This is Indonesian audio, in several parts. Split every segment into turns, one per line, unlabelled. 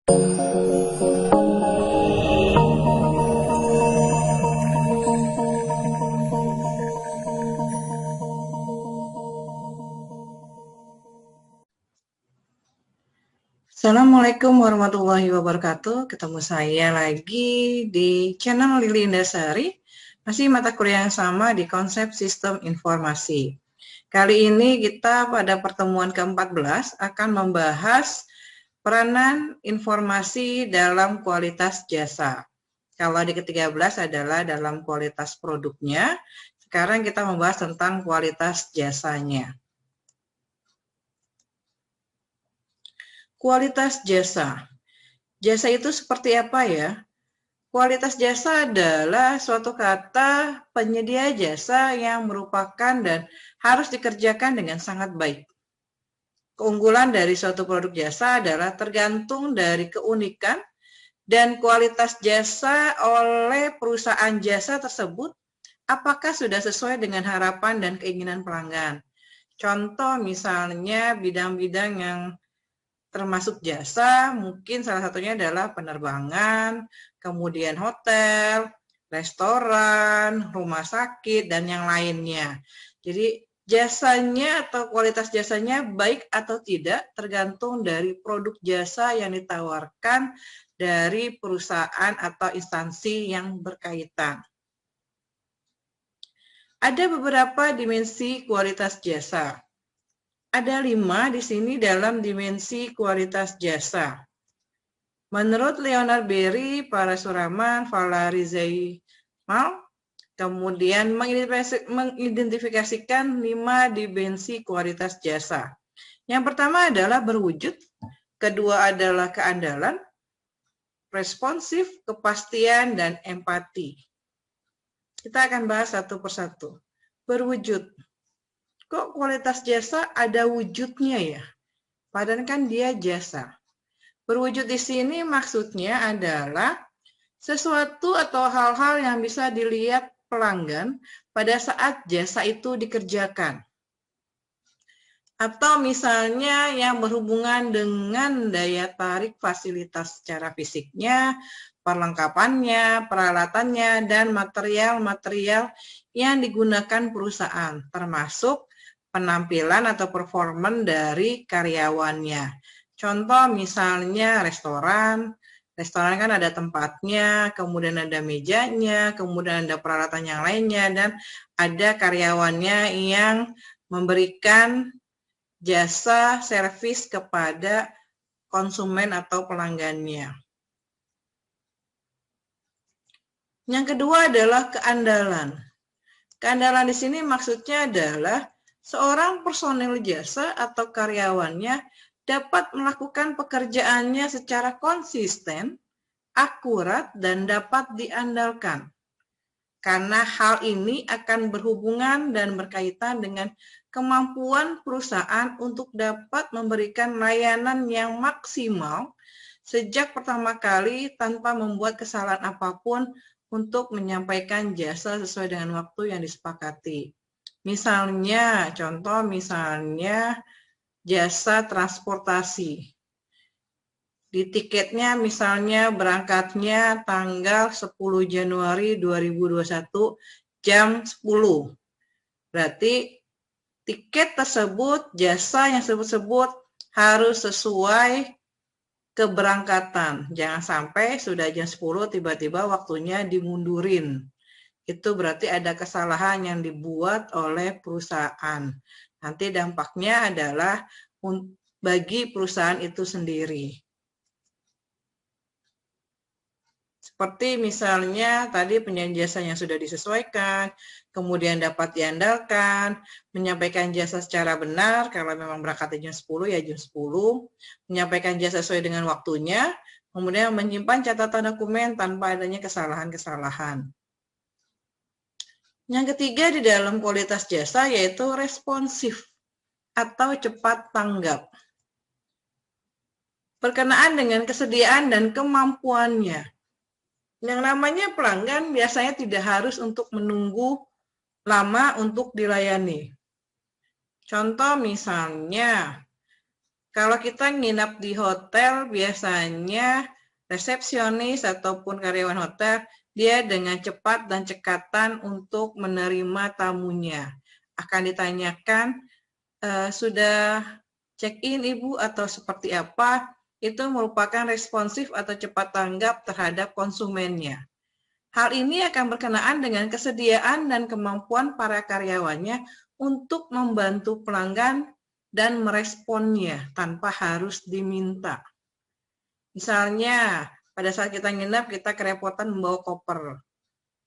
Assalamualaikum warahmatullahi wabarakatuh. Ketemu saya lagi di channel Lili Indasari. Masih mata kuliah yang sama di konsep sistem informasi. Kali ini kita pada pertemuan ke-14 akan membahas peranan informasi dalam kualitas jasa. Kalau di ke-13 adalah dalam kualitas produknya. Sekarang kita membahas tentang kualitas jasanya. Kualitas jasa. Jasa itu seperti apa ya? Kualitas jasa adalah suatu kata penyedia jasa yang merupakan dan harus dikerjakan dengan sangat baik. Keunggulan dari suatu produk jasa adalah tergantung dari keunikan dan kualitas jasa oleh perusahaan jasa tersebut, apakah sudah sesuai dengan harapan dan keinginan pelanggan. Contoh misalnya bidang-bidang yang termasuk jasa, mungkin salah satunya adalah penerbangan, kemudian hotel, restoran, rumah sakit, dan yang lainnya. Jadi jasanya atau kualitas jasanya baik atau tidak tergantung dari produk jasa yang ditawarkan dari perusahaan atau instansi yang berkaitan. Ada beberapa dimensi kualitas jasa. Ada 5 di sini dalam dimensi kualitas jasa. Menurut Leonard Berry, Parasuraman, Valery Zaimal, kemudian mengidentifikasikan 5 dimensi kualitas jasa. Yang pertama adalah berwujud, kedua adalah keandalan, responsif, kepastian, dan empati. Kita akan bahas satu persatu. Berwujud. Kok kualitas jasa ada wujudnya ya? Padahal kan dia jasa. Berwujud di sini maksudnya adalah sesuatu atau hal-hal yang bisa dilihat pelanggan pada saat jasa itu dikerjakan. Atau misalnya yang berhubungan dengan daya tarik fasilitas secara fisiknya, perlengkapannya, peralatannya, dan material-material yang digunakan perusahaan, termasuk penampilan atau performan dari karyawannya. Contoh misalnya restoran kan ada tempatnya, kemudian ada mejanya, kemudian ada peralatan yang lainnya, dan ada karyawannya yang memberikan jasa servis kepada konsumen atau pelanggannya. Yang kedua adalah keandalan. Keandalan di sini maksudnya adalah seorang personel jasa atau karyawannya dapat melakukan pekerjaannya secara konsisten, akurat, dan dapat diandalkan. Karena hal ini akan berhubungan dan berkaitan dengan kemampuan perusahaan untuk dapat memberikan layanan yang maksimal sejak pertama kali tanpa membuat kesalahan apapun untuk menyampaikan jasa sesuai dengan waktu yang disepakati. Misalnya, contoh misalnya jasa transportasi. Di tiketnya misalnya berangkatnya tanggal 10 Januari 2021 jam 10. Berarti tiket tersebut, jasa yang tersebut harus sesuai keberangkatan. Jangan sampai sudah jam 10 tiba-tiba waktunya dimundurin. Itu berarti ada kesalahan yang dibuat oleh perusahaan. Nanti dampaknya adalah bagi perusahaan itu sendiri. Seperti misalnya tadi penyajian jasa yang sudah disesuaikan, kemudian dapat diandalkan, menyampaikan jasa secara benar, kalau memang berangkatnya jam 10 ya jam 10, menyampaikan jasa sesuai dengan waktunya, kemudian menyimpan catatan dokumen tanpa adanya kesalahan-kesalahan. Yang ketiga di dalam kualitas jasa yaitu responsif atau cepat tanggap. Berkenaan dengan kesediaan dan kemampuannya. Yang namanya pelanggan biasanya tidak harus untuk menunggu lama untuk dilayani. Contoh misalnya, Kalau kita nginap di hotel, biasanya resepsionis ataupun karyawan hotel, dia dengan cepat dan cekatan untuk menerima tamunya. Akan ditanyakan, sudah check-in Ibu atau seperti apa, itu merupakan responsif atau cepat tanggap terhadap konsumennya. Hal ini akan berkenaan dengan kesediaan dan kemampuan para karyawannya untuk membantu pelanggan dan meresponnya tanpa harus diminta. Misalnya, pada saat kita nginap, kita kerepotan membawa koper.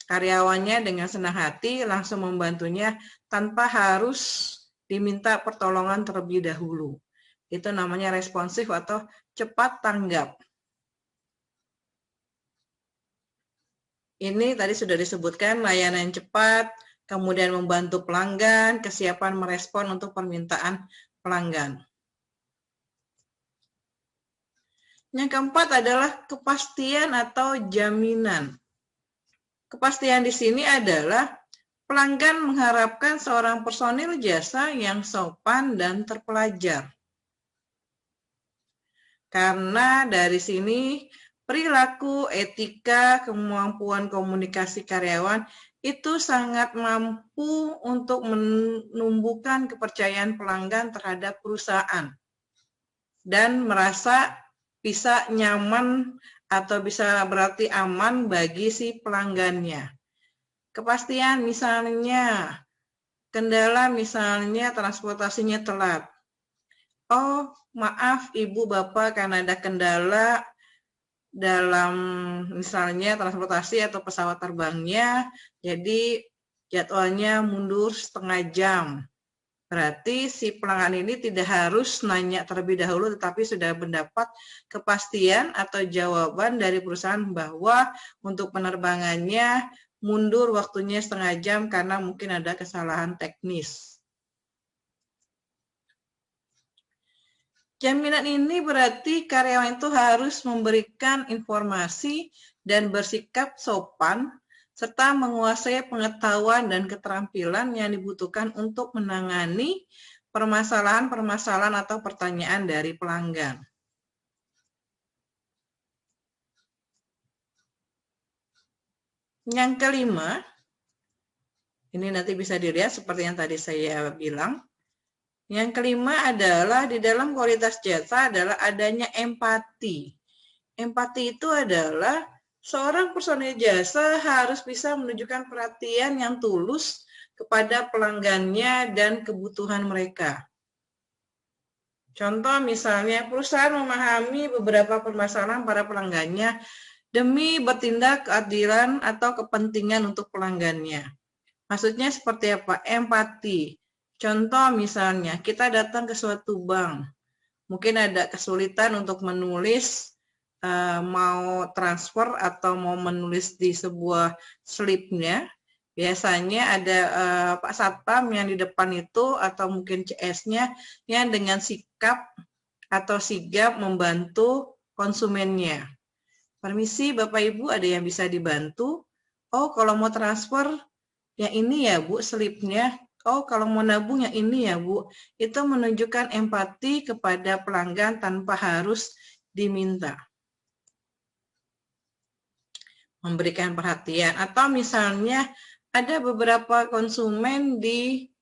Karyawannya dengan senang hati langsung membantunya tanpa harus diminta pertolongan terlebih dahulu. Itu namanya responsif atau cepat tanggap. Ini tadi sudah disebutkan layanan cepat, kemudian membantu pelanggan, kesiapan merespon untuk permintaan pelanggan. Yang keempat adalah kepastian atau jaminan. Kepastian di sini adalah pelanggan mengharapkan seorang personil jasa yang sopan dan terpelajar. Karena dari sini perilaku, etika, kemampuan komunikasi karyawan itu sangat mampu untuk menumbuhkan kepercayaan pelanggan terhadap perusahaan dan merasa bisa nyaman atau bisa berarti aman bagi si pelanggannya. Kepastian misalnya, kendala misalnya transportasinya telat. Oh, maaf Ibu Bapak karena ada kendala dalam misalnya transportasi atau pesawat terbangnya, jadi jadwalnya mundur setengah jam. Berarti si pelanggan ini tidak harus nanya terlebih dahulu, tetapi sudah mendapat kepastian atau jawaban dari perusahaan bahwa untuk penerbangannya mundur waktunya setengah jam karena mungkin ada kesalahan teknis. Jaminan ini berarti karyawan itu harus memberikan informasi dan bersikap sopan serta menguasai pengetahuan dan keterampilan yang dibutuhkan untuk menangani permasalahan-permasalahan atau pertanyaan dari pelanggan. Yang kelima, ini nanti bisa dilihat seperti yang tadi saya bilang. Yang kelima adalah di dalam kualitas jasa adalah adanya empati. Empati itu adalah seorang personil jasa harus bisa menunjukkan perhatian yang tulus kepada pelanggannya dan kebutuhan mereka. Contoh misalnya perusahaan memahami beberapa permasalahan para pelanggannya demi bertindak keadilan atau kepentingan untuk pelanggannya. Maksudnya seperti apa? Empati. Contoh misalnya kita datang ke suatu bank, mungkin ada kesulitan untuk menulis mau transfer atau mau menulis di sebuah slipnya, biasanya ada Pak Satpam yang di depan itu atau mungkin CS-nya yang dengan sikap atau sigap membantu konsumennya. Permisi Bapak Ibu, ada yang bisa dibantu? Oh, kalau mau transfer yang ini ya Bu slipnya. Oh, kalau mau nabung yang ini ya Bu. Itu menunjukkan empati kepada pelanggan tanpa harus diminta. Memberikan perhatian, atau misalnya ada beberapa konsumen di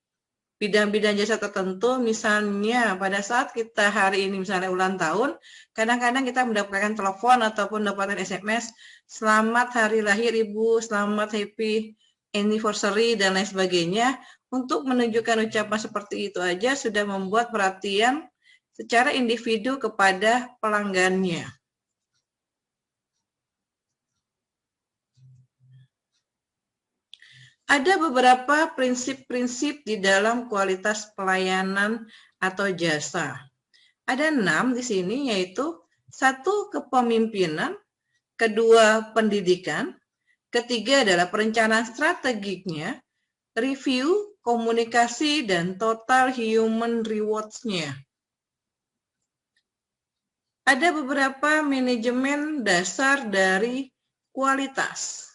bidang-bidang jasa tertentu, misalnya pada saat kita hari ini misalnya ulang tahun, kadang-kadang kita mendapatkan telepon ataupun mendapatkan SMS, selamat hari lahir Ibu, selamat happy anniversary dan lain sebagainya. Untuk menunjukkan ucapan seperti itu aja sudah membuat perhatian secara individu kepada pelanggannya. Ada beberapa prinsip-prinsip di dalam kualitas pelayanan atau jasa. Ada 6 di sini, yaitu 1, kepemimpinan, 2, pendidikan, 3 adalah perencanaan strategiknya, review, komunikasi, dan total human rewards-nya. Ada beberapa manajemen dasar dari kualitas.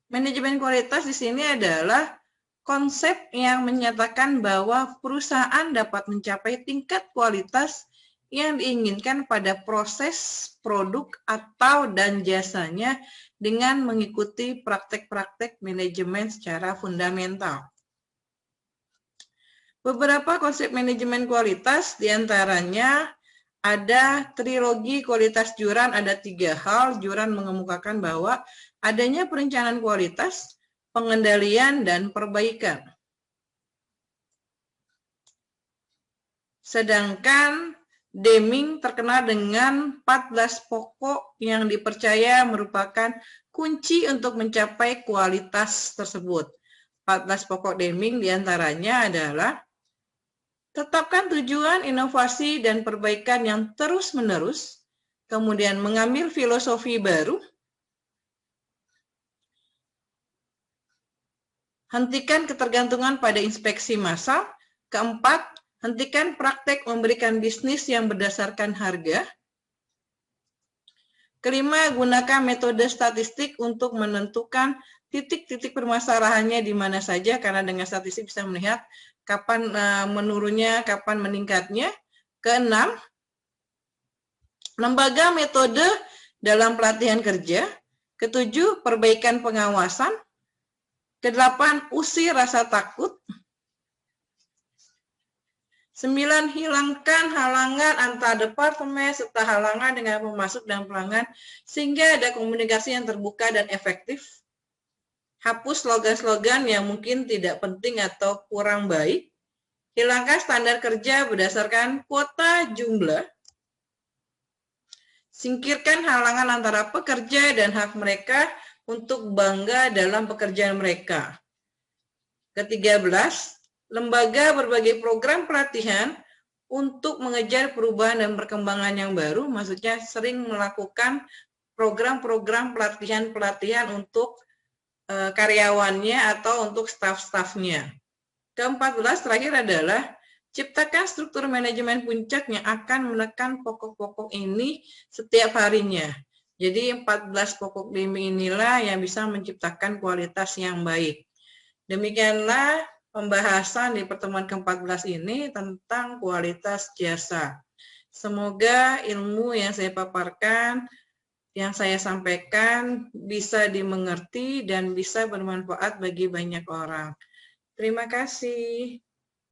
Manajemen kualitas di sini adalah konsep yang menyatakan bahwa perusahaan dapat mencapai tingkat kualitas yang diinginkan pada proses, produk, atau dan jasanya dengan mengikuti praktek-praktek manajemen secara fundamental. Beberapa konsep manajemen kualitas diantaranya ada trilogi kualitas Juran, ada 3 hal. Juran mengemukakan bahwa adanya perencanaan kualitas, pengendalian, dan perbaikan. Sedangkan Deming terkenal dengan 14 pokok yang dipercaya merupakan kunci untuk mencapai kualitas tersebut. 14 pokok Deming diantaranya adalah tetapkan tujuan, inovasi, dan perbaikan yang terus-menerus, kemudian mengambil filosofi baru, hentikan ketergantungan pada inspeksi massal, keempat, hentikan praktek memberikan bisnis yang berdasarkan harga. Kelima, gunakan metode statistik untuk menentukan titik-titik permasalahannya di mana saja, karena dengan statistik bisa melihat kapan menurunnya, kapan meningkatnya. Keenam, lembaga metode dalam pelatihan kerja. Ketujuh, perbaikan pengawasan. Kedelapan, usir rasa takut. 9. Hilangkan halangan antar departemen serta halangan dengan pemasok dan pelanggan sehingga ada komunikasi yang terbuka dan efektif. Hapus slogan-slogan yang mungkin tidak penting atau kurang baik. Hilangkan standar kerja berdasarkan kuota jumlah. Singkirkan halangan antara pekerja dan hak mereka untuk bangga dalam pekerjaan mereka. Ke-13, lembaga berbagai program pelatihan untuk mengejar perubahan dan perkembangan yang baru, maksudnya sering melakukan program-program pelatihan-pelatihan untuk karyawannya atau untuk staf-stafnya. Ke-14 terakhir adalah ciptakan struktur manajemen puncak yang akan menekan pokok-pokok ini setiap harinya. Jadi 14 pokok Deming inilah yang bisa menciptakan kualitas yang baik. Demikianlah pembahasan di pertemuan ke-14 ini tentang kualitas jasa. Semoga ilmu yang saya paparkan, yang saya sampaikan bisa dimengerti dan bisa bermanfaat bagi banyak orang. Terima kasih.